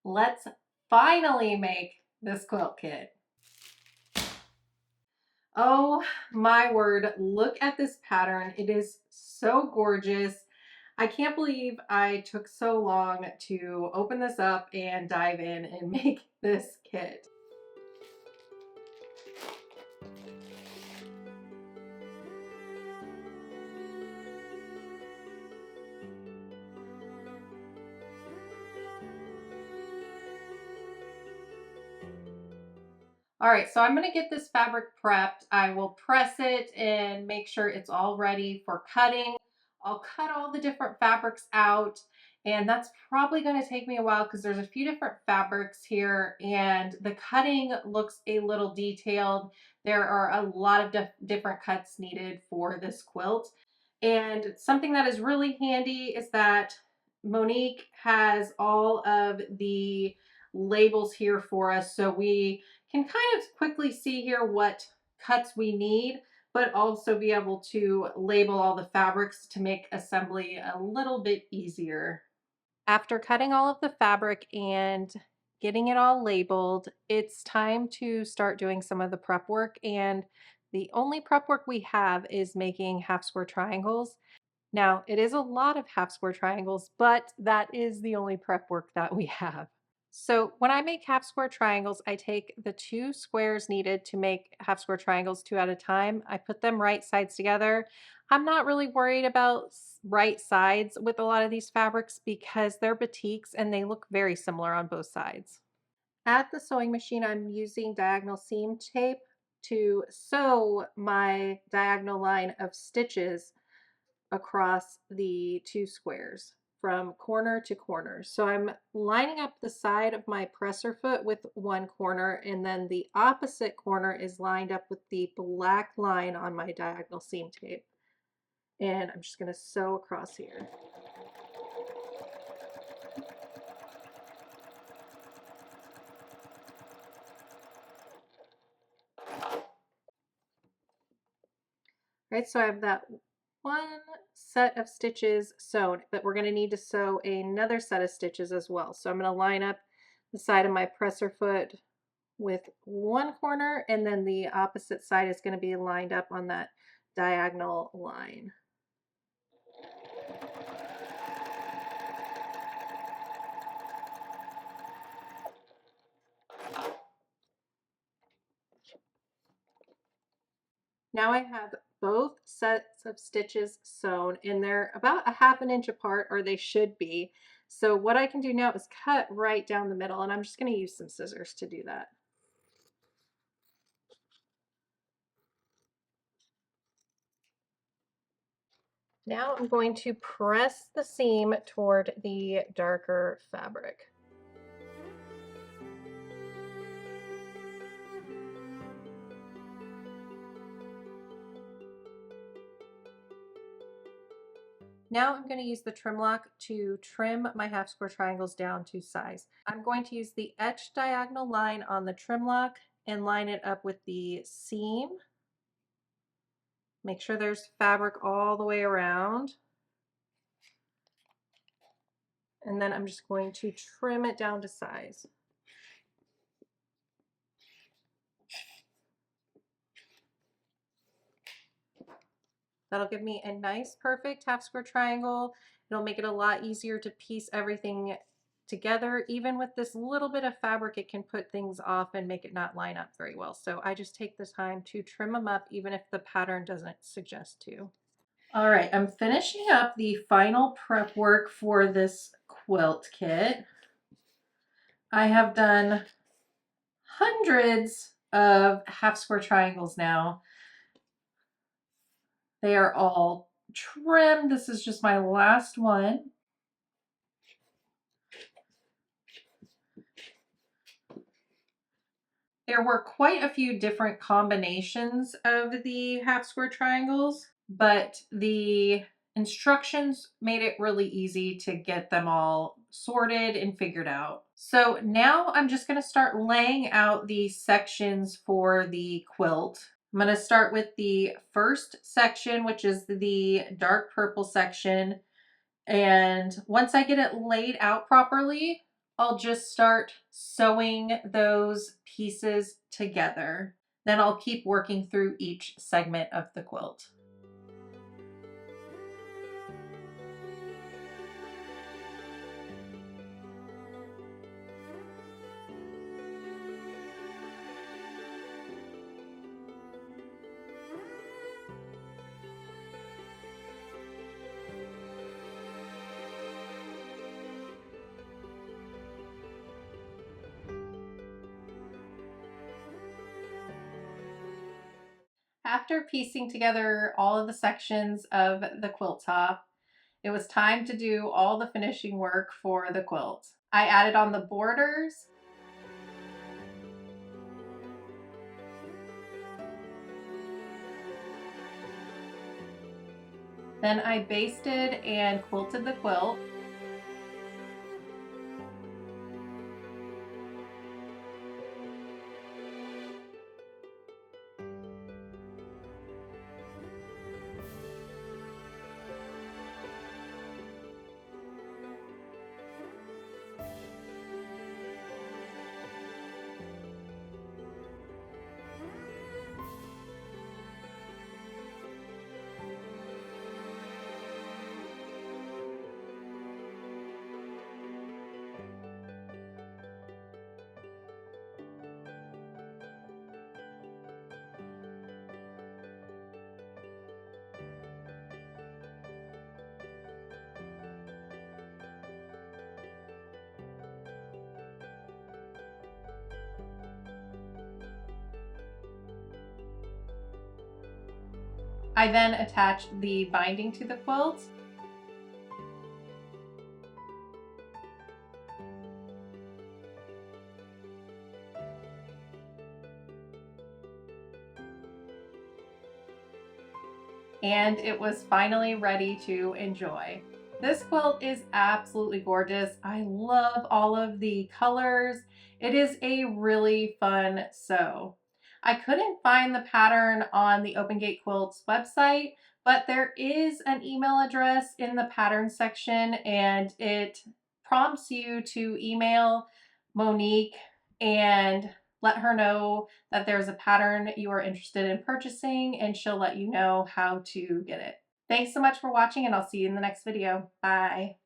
Let's finally make this quilt kit. Oh my word, look at this pattern. It is so gorgeous. I can't believe I took so long to open this up and dive in and make this kit. All right, so I'm gonna get this fabric prepped. I will press it and make sure it's all ready for cutting. I'll cut all the different fabrics out, and that's probably gonna take me a while because there's a few different fabrics here and the cutting looks a little detailed. There are a lot of different cuts needed for this quilt. And something that is really handy is that Monique has all of the labels here for us, so we can kind of quickly see here what cuts we need, but also be able to label all the fabrics to make assembly a little bit easier. After cutting all of the fabric and getting it all labeled, it's time to start doing some of the prep work. And the only prep work we have is making half square triangles. Now, it is a lot of half square triangles, but that is the only prep work that we have. So when I make half square triangles, I take the 2 squares needed to make half square triangles 2 at a time. I put them right sides together. I'm not really worried about right sides with a lot of these fabrics because they're batiks and they look very similar on both sides. At the sewing machine, I'm using diagonal seam tape to sew my diagonal line of stitches across the 2 squares from corner to corner. So I'm lining up the side of my presser foot with one corner, and then the opposite corner is lined up with the black line on my diagonal seam tape. And I'm just going to sew across here. Right, so I have that one set of stitches sewn, but we're going to need to sew another set of stitches as well. So I'm going to line up the side of my presser foot with one corner, and then the opposite side is going to be lined up on that diagonal line. Now I have both sets of stitches sewn, and they're about a ½ inch apart, or they should be. So what I can do now is cut right down the middle, and I'm just going to use some scissors to do that. Now I'm going to press the seam toward the darker fabric. Now I'm going to use the trim lock to trim my half square triangles down to size. I'm going to use the etched diagonal line on the trim lock and line it up with the seam. Make sure there's fabric all the way around. And then I'm just going to trim it down to size. That'll give me a nice, perfect half square triangle. It'll make it a lot easier to piece everything together. Even with this little bit of fabric, it can put things off and make it not line up very well. So I just take the time to trim them up, even if the pattern doesn't suggest to. All right, I'm finishing up the final prep work for this quilt kit. I have done hundreds of half square triangles now. They are all trimmed. This is just my last one. There were quite a few different combinations of the half square triangles, but the instructions made it really easy to get them all sorted and figured out. So now I'm just going to start laying out the sections for the quilt. I'm going to start with the first section, which is the dark purple section. And once I get it laid out properly, I'll just start sewing those pieces together. Then I'll keep working through each segment of the quilt. After piecing together all of the sections of the quilt top, it was time to do all the finishing work for the quilt. I added on the borders. Then I basted and quilted the quilt. I then attached the binding to the quilt. And it was finally ready to enjoy. This quilt is absolutely gorgeous. I love all of the colors. It is a really fun sew. I couldn't find the pattern on the Open Gate Quilts website, but there is an email address in the pattern section, and it prompts you to email Monique and let her know that there's a pattern you are interested in purchasing, and she'll let you know how to get it. Thanks so much for watching, and I'll see you in the next video. Bye.